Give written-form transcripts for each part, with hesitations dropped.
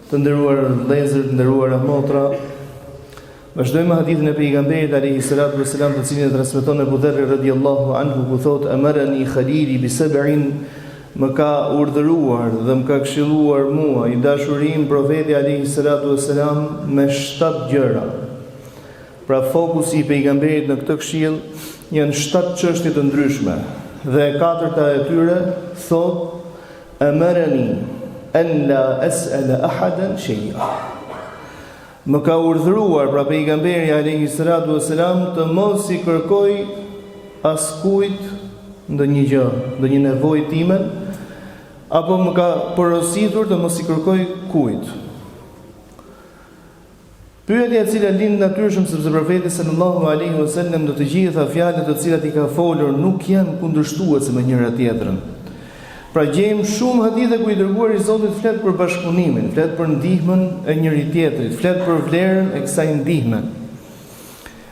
Të nderuar vëllezër, të nderuar motra, vazhdojmë hadithin e pejgamberit alayhi salatu wassalam, të cilin e transmeton Abu Dharr radhiyallahu anhu, ku thotë: "Amarani khalili bi sab'in", më ka urdhëruar dhe më ka këshilluar mua i dashurim profeti alayhi salatu wassalam me 7 gjëra. Pra fokusi i pejgamberit në këtë këshill janë 7 çështje të ndryshme, dhe e katërta e tyre thotë: "Amarani an la as'ala ahadan shay'a". Më ka urdhëruar pra pejgamberi alayhi salatu wassalam të mos i kërkoj askujt ndonjë gjë, ndonjë nevojë time, apo më ka porositur të mos i kërkoj kujt. Pyetja e cila lind natyrshëm, sepse profeti sallallahu alaihi wasallam do të gjitha fjalët të cilat i ka folur nuk janë kundërshtuese me njëra tjetrën. Pra gjejmë shumë hadithe ku i dërguari i Zotit flet për bashkëpunimin, flet për ndihmën e njëri tjetrit, flet për vlerën e kësaj ndihme.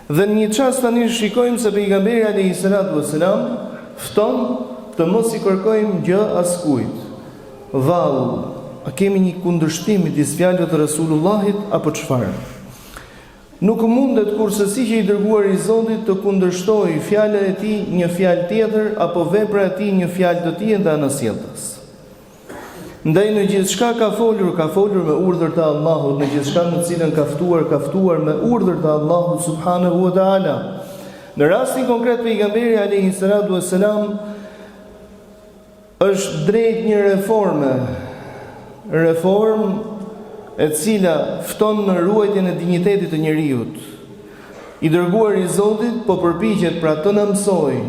Dhe në një çast tani shikojmë se pejgamberi alayhi salatu wassalam fton të mos i kërkojmë gjë askujt. Vallë, a kemi një kundërshtim midis fjalëve të Rasulullahit apo çfarë? Nuk mundet kurse si që i dërguari i Zotit të kundërshtojë fjalën e tij një fjalë tjetër apo vepra e tij një fjalë të tij dhe anasjellës. Ndaj në gjithçka ka folur me urdhër të Allahut, në gjithçka në cilën ka ftuar me urdhër të Allahut subhanahu wa taala. Në rastin konkret pejgamberi alayhi salatu wassalam është drejt një reformë e cila fton në ruajtjen e dinjitetit të njerëzit. I dërguari i Zotit po përpiqet pra të na mësojë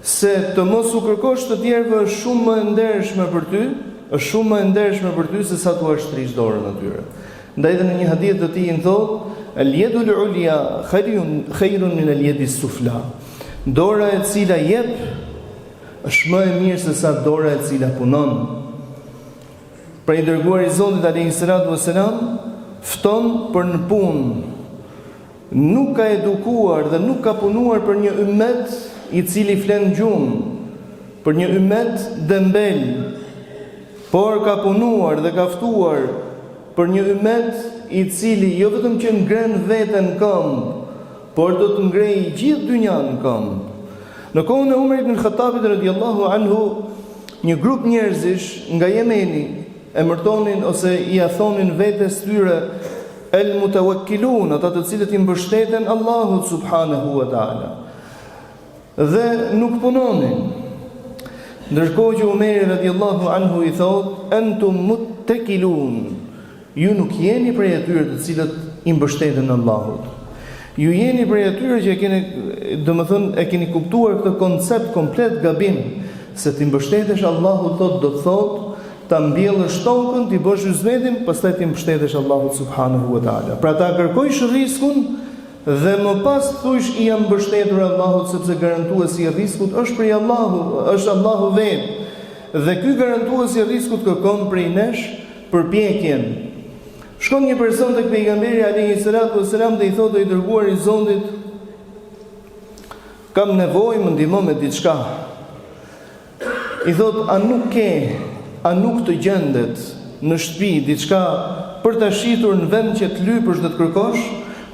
se të mos u kërkosh të tjerëve është shumë më e ndershme për ty, se sa tu ashtrish dorën atyre. Ndaj edhe në një hadith të tij thotë: "Al-yadul ulya khayrun min al-yadi sufla". Dora e cila jep është më e mirë se sa dora e cila punon. Pra i dërguari i Zotit alayhi salatu wassalam fton për në punë. Nuk ka edukuar dhe nuk ka punuar për një ummet i cili flen gjumë, për një ummet dembel, por ka punuar dhe ka ftuar për një ummet i cili jo vetëm që ngren veten në këmbë, por do të ngrejë gjithë dynjan në këmbë. Në kohën e Umar ibn Khattabit radhiyallahu anhu, një grup njerëzish nga Jemeni emërtonin ose i thonin vetes tyre el mutawakkilun, ata të cilët i mbështeten Allahut subhanahu wa taala. Dhe nuk punonin. Ndërkohë që Umar radhiyallahu anhu i thot: "Antum muttakilun", ju nuk jeni prej atyre të cilët i mbështeten Allahut. Ju jeni prej atyre që e keni kuptuar këtë koncept komplet gabim, se të mbështetesh Allahut do të thotë ta mbjellësh tokën, ti bësh hizmetin, pastaj ti mbështetesh Allahut subhanahu wa taala. Pra ta kërkojsh rrezikun dhe më pas thush: "I jam mbështetur Allahut", sepse garantuesi i rrezikut është prej Allahut, është Allahu vetë. Dhe ky garantuesi i rrezikut kërkon prej nesh përpjekjen. Shkon një person tek pejgamberi alayhi salatu wassalam dhe i thotë: "I dërguari i Zotit, kam nevojë, më ndihmo me diçka." I thotë: A nuk të gjendet në shtëpi diçka për ta shitur në vend që të lypësh dhe të kërkosh?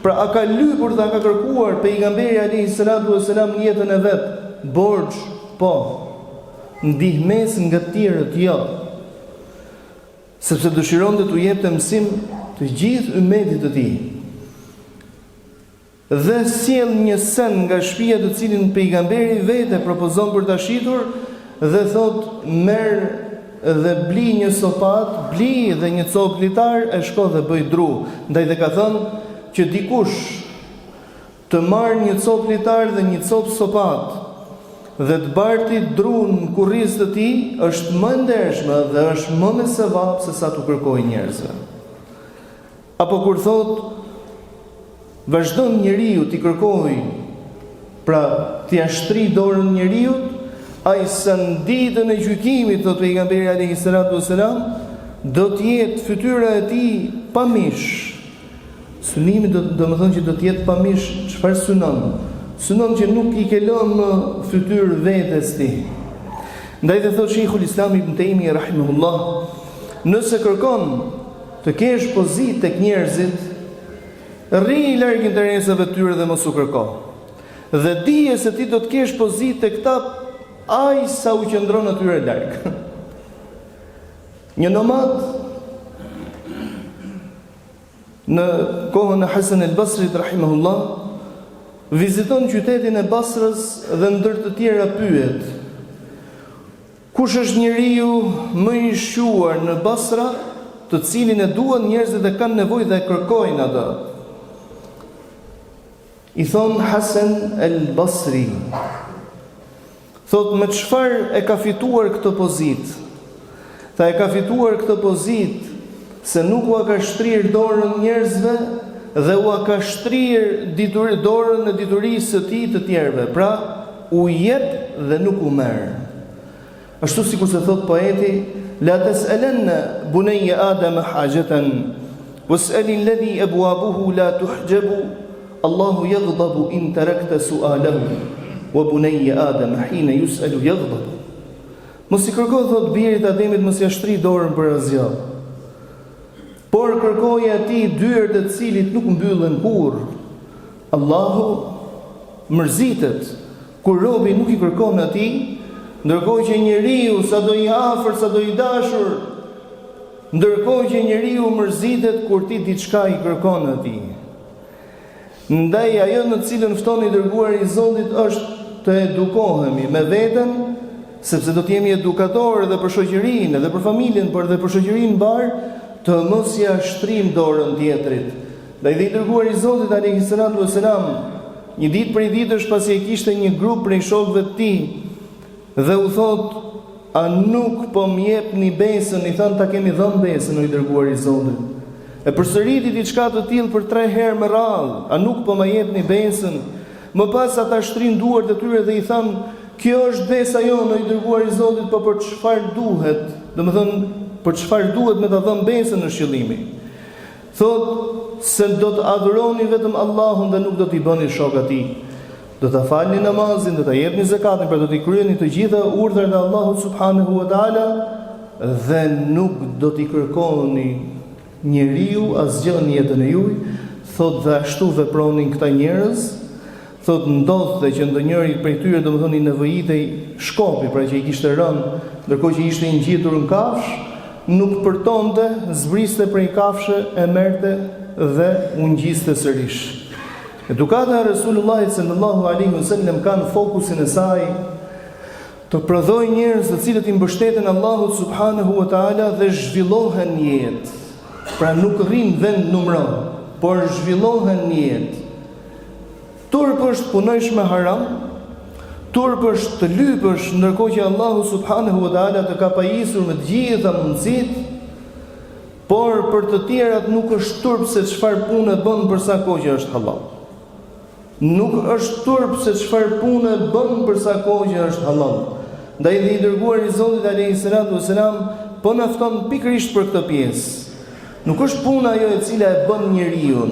Pra a ka lypur dhe a ka kërkuar pejgamberi alayhi salatu wassalam në jetën e vet borxh? Po. Ndihmës nga të tjerët jo. Sepse dëshironte t'u jepte mësim të gjithë ummetit të tij. Dhe sjell një sen nga shtëpia të cilin pejgamberi vetë propozon për ta shitur dhe thotë: "Merr dhe bli një sopat, bli dhe një copë litar, e shko dhe bëj dru." Ndaj dhe ka thënë që dikush të marrë një copë litar dhe një copë sopat dhe të barti dru në kurrizë të tij është më ndershme dhe është më me sevap se sa të kërkoj njerëzve. Apo kur thotë: "Vazhdon njeriu t'i kërkoj, pra t'i ashtri dorën njeriu, ai sa në ditën e gjykimit", thot pejgamberi alayhi salatu wassalam, "do të jetë fytyra e tij pa mish." Synimi do të thonë që do të jetë pa mish. Çfarë synon? Synon që nuk i ke lënë fytyrë vetes ti. Ndaj dhe thot Sheikhul Islam Ibn Taymiyah rahimahullah, nëse kërkon të kesh pozitë tek njerëzit, rri larg interesave të tyre dhe mos u kërko. Dhe dije se ti do të kesh pozitë tek ta aq sa u qëndron atyre larg. Një nomad në kohën e Hasan al-Basrit rahimahullah viziton qytetin e Basrës dhe ndër të tjera pyet: kush është njeriu më i shquar në Basra, të cilin e duan njerëzit dhe kanë nevojë dhe kërkojnë atë? I thon Hasan al-Basri, thot, me çfarë e ka fituar këtë pozitë? Tha, e ka fituar këtë pozitë se nuk u ka shtrirë dorën njerëzve dhe u ka shtrirë dorën e diturisë së tij të tjerëve. Pra, u jep dhe nuk u merr. Ashtu sikur se thot poeti: la tas'alanna bunayya Adam hajatan was'ali alladhi abwabuhu la tuhjabu Allahu yaghdabu in tarakta su'alahu wa bunayya Adam hina yus'alu yaghdabu. Mos i kërko, thot, birit Ademit, mos ia shtri dorën për asgjë. Por kërkoj atij dyert e cilit nuk mbyllen kurrë. Allahu mërzitet kur robi nuk i kërkon atij, ndërkohë që njeriu sado i afër, sado i dashur, ndërkohë që njeriu mërzitet kur ti diçka i kërkon atij. Ndaj ajo në cilën fton i dërguari i Zotit është të edukohemi me veten, sepse do të jemi edukatorë edhe për shoqërinë, edhe për familjen, por edhe për shoqërinë mbar, të mos ia shtrim dorën tjetrit. Dhe i dërguari i Zotit alayhi salatu wasalam, një ditë prej ditësh pasi e kishte një grup prej shokëve të tij, dhe u thot: a nuk po m'jepni besën? I thanë: ta kemi dhënë besën, o i dërguari i Zotit. E përsëriti diçka të tillë për 3 herë me radhë: a nuk po më jepni besën? Më pas ata shtrin duart e tyre dhe i thanë: kjo është besa jonë, o i dërguari i Zotit, po për çfarë duhet? Domethënë, për çfarë duhet me ta dhënë besën në shëllimi? Thot se do të adhuroni vetëm Allahun dhe nuk do t'i bëni shok atij. Do ta falni namazin, do ta jepni zakatin, pra do t'i kryeni të gjitha urdhrat e Allahut subhanahu wa taala dhe nuk do t'i kërkoni njeriu asgjë në jetën e juaj. Thot dhe ashtu vepronin këta njerëz. Thot ndodhte që ndonjëri prej tyre, domethënë, i nevojitej shkopi, pra që i kishte rënë, ndërkohë që ishte i ngjitur në kafsh, nuk përtonte, zbriste prej kafshë, e merrte dhe u ngjiste sërish. Edukata e Resulullahit sallallahu alaihi wasallam kanë fokusin e saj të prodhojë njerëz të cilët i mbështeten Allahut subhanahu wa taala dhe zhvillohen në jetë. Pra nuk rrin vend numëron, por zhvillohen në jetë. Turp është punojsh me haram, turp është të lypësh ndërkohë që Allahu subhanahu wa taala të ka pajisur me të gjitha mundësitë, por për të tjerat nuk është turp se çfarë pune bën për sa kohë që është halal. Nuk është turp se çfarë pune bën për sa kohë që është halal. Ndaj dhe i dërguari i Zotit alayhi salatu wasalam po na fton pikërisht për këtë pjesë. Nuk është puna ajo e cila e bën njeriu.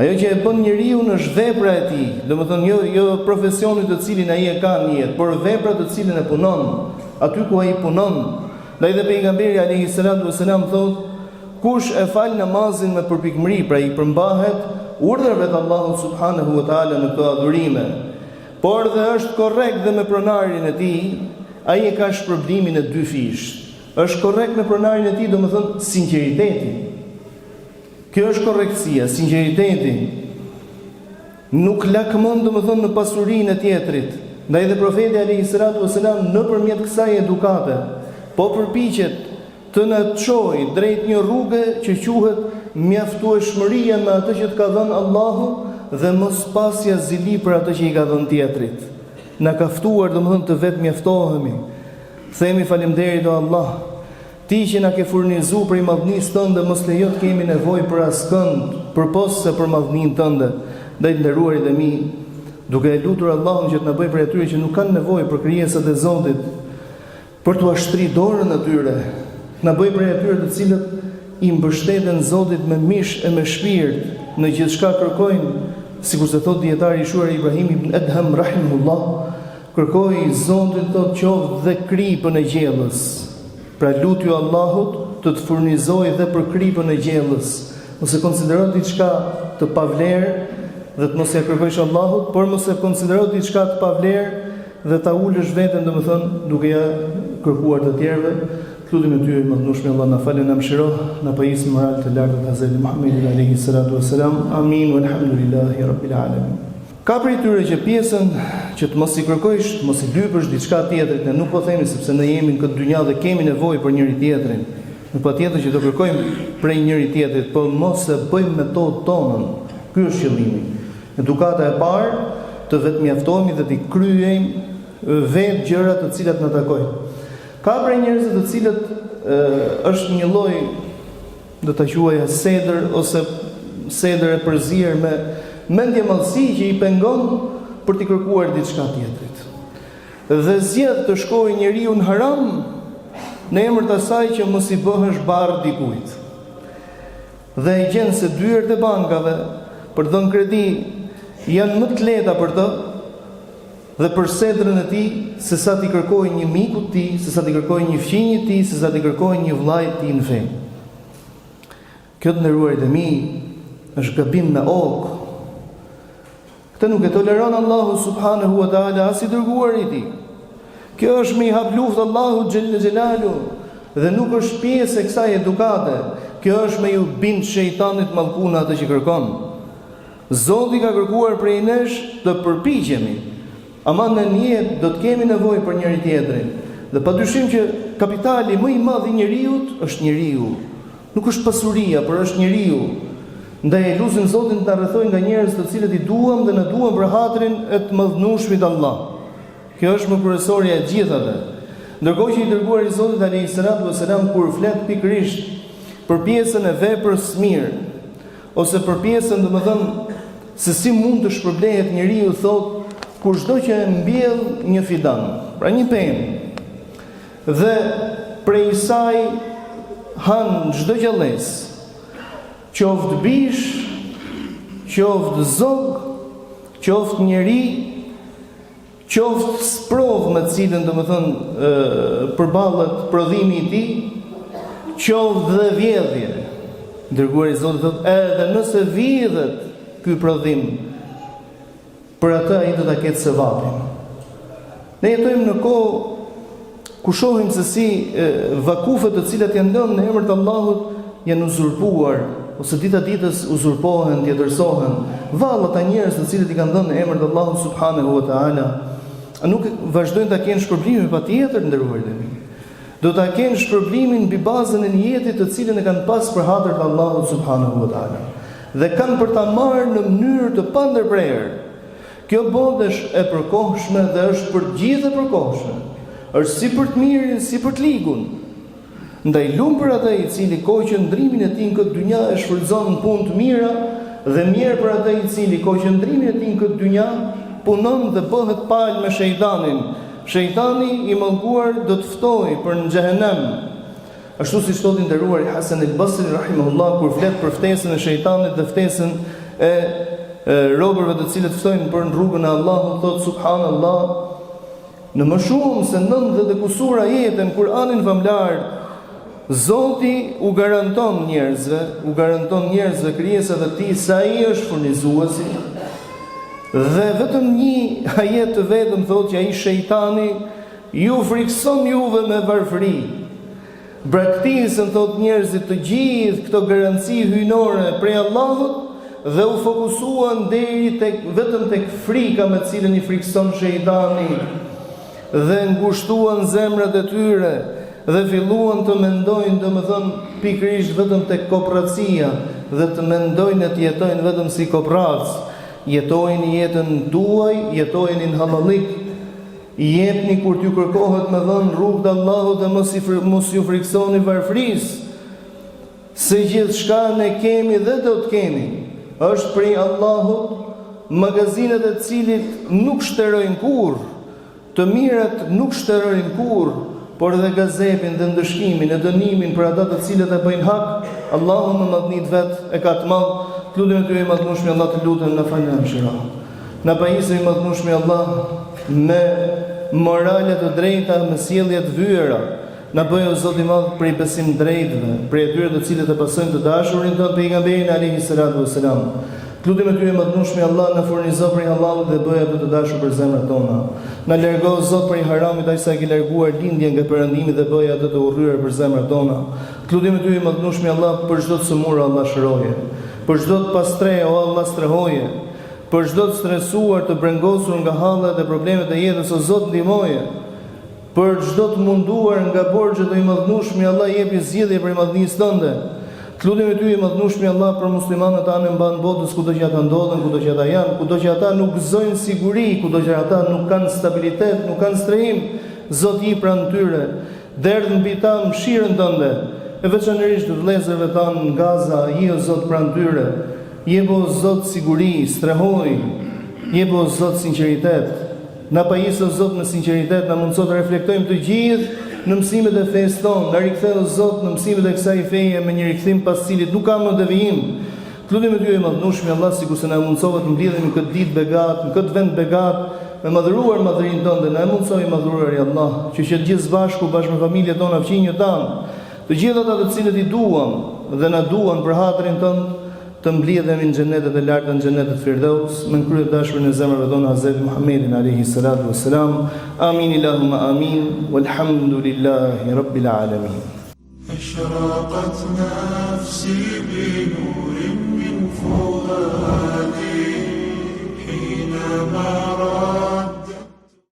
Ajo që e bën njeriu është vepra e tij, domethënë jo profesioni të cilin ai e ka në jetë, por vepra të cilën e punon, aty ku ai punon. Ndaj dhe pejgamberi alayhi salatu wasalam thotë: kush e fal namazin me përpikmëri, pra i përmbahet urdhrave të Allahut subhanahu wa taala në këto adhurime, por dhe është korrekt dhe me pronarin e tij, ai e ka shpërblimin e 2 fish. Është korrekt me pronarin e tij, domethënë sinqeriteti. Kjo është korrektësia, sinqeriteti. Nuk lakmon, domethënë, në pasurinë e tjetrit. Ndaj dhe profeti alayhi salatu wasalam nëpërmjet kësaj edukate po përpiqet të na çojë drejt një rruge që quhet mjaftueshmëria me atë që të ka dhënë Allahu dhe mos pasja zili për atë që i ka dhënë tjetrit. Na ka ftuar, domethënë, të vetë mjaftohemi. Themi faleminderit o Allah, ti që na ke furnizuar për madhnisë tënde, mos lejo të kemi nevojë për askënd, përpos se për madhninë tënde. Ndaj nderuarit e mi, duke e lutur Allahun që të na bëjë për atyre që nuk kanë nevojë për krijesat e Zotit, për t'u ashtri dorën atyre, na bëjë për atyre të cilët i mbështeten Zotit me mish e me shpirt në gjithçka kërkojnë, sikur se thot dietari i shuar Ibrahim ibn Adham rahimahullah, kërkoi Zotit të qoftë dhe kripën e gjellës. Pra lutju Allahut të të furnizojë dhe për kripën e gjellës. Mos e konsidero diçka të pavlerë dhe të mos ia kërkosh Allahut, por mos e konsidero diçka të pavlerë dhe ta ulësh veten, domethënë duke ja kërkuar të tjerëve. Lutem ty i madhnueshmi Allah na falë, na mëshiro, na pajisë moral të lartë të Hazreti Muhamedit alayhi salatu wassalam. Amin walhamdulillahi rabbil alamin. Ka prej tyre që pjesën që të mos i kërkojsh, mos i lypësh diçka tjetër, ne nuk po themi sepse ne jemi në këtë dynjë dhe kemi nevojë për njëri tjetrin. Në patjetër që do kërkojmë prej njëri tjetrit, por mos e bëjmë me tonën. Ky është qëllimi. Edukata e parë, të vetë mjaftohemi dhe të kryejmë vetë gjërat të cilat na takojnë. Ka prej njerëzve të cilët është një lloj, do ta quaja sedër ose sedër e përzier me mendje mallësi që i pengon për të kërkuar diçka tjetrit. Dhe zgjedh të shkojë njeriu në haram në emër të asaj që mos i bëhesh barr dikujt. Dhe e gjen se dyert e bankave për dhënë kredi janë më të lehta për të dhe për sedrën e tij, se sa ti kërkoj një miku të tij, se sa ti kërkoj një fëmijë të tij, se sa ti kërkoj një vllai të tij në fe. Kjo të nderuarit e mi është gabim me ok. Këtë nuk e toleron Allahu subhanahu wa taala as i dërguari i tij. Kjo është me i hap luftë Allahu xhelle xhelalu dhe nuk është pjesë e kësaj edukate. Kjo është me ju bind shejtanit mallkuna atë që kërkon. Zoti ka kërkuar prej nesh të përpiqemi. Ama në jetë do të kemi nevojë për njëri tjetrin. Dhe padyshim që kapitali më i madh i njerëzit është njeriu. Nuk është pasuria, por është njeriu. Ndaj lutim Zotin të na rrethojë nga njerëz të cilët i duam dhe na duam për hatrin e të mëdhnueshmit Allah. Kjo është më kryesorja e gjithave. Ndërkohë që i dërguari i Zotit alayhi salatu wasalam kur flet pikërisht për pjesën e veprës mirë ose për pjesën, domethënë, se si mund të shpërblehet njeriu, thotë kur çdo që e mbjell një fidan, pra një pemë, dhe prej saj han çdo gjallës, qoftë bish, qoftë zog, qoftë njeri, qoftë sprov me cilën domethënë përballet prodhimi i tij, qoftë dhe vjedhje. Dërguari i Zotit thotë, edhe nëse vjedhet ky prodhim, për atë ai do ta ketë sevapin. Ne jetojmë në kohë ku shohim se si vakufet të cilat janë lënë në emër të Allahut janë uzurpuar, ose dita ditës uzurpohen, tjetërsohen. Valla ta njerëz të cilët i kanë dhënë në emër të Allahut subhanahu wa taala, nuk vazhdojnë ta kenë shpërblimin patjetër nderuarit e mi. Do ta kenë shpërblimin mbi bazën e niyetit të cilën e kanë pas për hatër të Allahut subhanahu wa taala. Dhe kanë për ta marrë në mënyrë të pandërprerë. Kjo botë është e përkohshme dhe është për gjithë e përkohshme. Është si për të mirin, si për të ligun. Ndaj lumë për atë i cili kohëqëndrimin e tij në këtë dynja e shfrytëzon në punë të mira, dhe mirë për atë i cili kohëqëndrimin e tij në këtë dynja punon dhe bëhet palë me shejtanin. Shejtani i mallkuar do të ftojë për në xhehenem. Ashtu siç thotë nderuari Hasan al-Basri rahimahullah kur flet për ftesën e shejtanit dhe ftesën e robërve të cilët ftojnë për në rrugën e Allahut, thotë subhanallah, në më shumë se 90 kusura ajete në Kur'anin famlar, Zoti u garanton njerëzve krijesave të tij se ai është furnizuesi. Dhe vetëm një ajet të vetëm thotë që ai shejtani ju frikson juve me varfëri. Braktisën thot njerëzit të gjithë këto garanci hyjnore prej Allahut dhe u fokusuan deri vetëm tek frika me cilën i frikson shejtani dhe ngushtuan zemrat e tyre dhe filluan të mendojnë, domethënë pikërisht vetëm tek kooperacia dhe të mendojnë të jetojnë vetëm si kooperac. Jetojnë jetën tuaj, jetojnë në halalik. Jepni kur t'ju kërkohet me dhënë rrugë të Allahut dhe mos ju friksoni varfërisë. Se gjithçka ne kemi dhe do të kemi është prej Allahut, magazinet e cilit nuk shterojnë kurrë, të mirat nuk shterojnë kurrë, por edhe gazepin dhe ndëshkimin e dënimin për ata të cilët e bëjnë hak, Allahu më madhnit vet e ka të madh. Të lutem ty i madhnueshmi Allah, të lutem na fal na mëshira. Na pajisë i madhnueshmi Allah me morale të drejta, me sjellje të vyera, Na bëj o Zot i madh prej besim drejtëve, prej atyre të cilët e pasojnë të dashurin tonë pejgamberin alayhi salatu wassalam. Lutem e ty e mëdhnueshmi Allah na furnizo prej halallit dhe bëj ato të dashur për zemrat tona. Na largo Zot prej haramit aq sa e ke larguar lindjen nga perëndimi dhe bëj ato të urryer për zemrat tona. Lutem e ty e mëdhnueshmi Allah për çdo të sëmurë Allah shëroje, për çdo të pastre o Allah strehoje, për çdo të stresuar të brengosur nga hallet dhe problemet e jetës o Zot ndihmoje. Për çdo të munduar nga borxhet e i mëdhnueshmi Allah jepi zgjidhje për madhnisë tënde. Lutem e ty i mëdhnueshmi Allah për muslimanët anë mban botës kudo që ata ndodhen, kudo që ata janë, kudo që ata nuk gëzojnë siguri, kudo që ata nuk kanë stabilitet, nuk kanë strehim, Zoti i pranë tyre. Derdh mbi ta mëshirën tënde, e veçanërisht të vëllezërve tanë në Gaza, i o Zot pranë tyre. Jep o Zot siguri, strehoj, jep o Zot sinqeritet. Na pajis o Zot në sinqeritet, na mundëso të reflektojmë të gjithë në mësimet e fesë tonë, na rikthej o Zot në mësimet e kësaj feje me një rikthim pas cilit nuk ka më devijim. Lutem e ty e mëdhnueshmi Allah, sikur se na mundsove të mbledhemi në këtë ditë begat, në këtë vend begat, me madhëruar madhërinë tonë, na mundsoi madhëruar i Allah, që të gjithë bashku bashkë me familjet tona, fëmijët tanë, të gjithë ata të cilët i duam dhe na duan për hatrin tonë, të mbledhemi në xhenetet e larta, në xhenetet Firdaus, me krye dashurin e zemrave tona Hazreti Muhammedin alayhi salatu wassalam. Amin Allahumma amin. Walhamdulillahi rabbil alamin. أشرقت نفسي بنور من فؤاد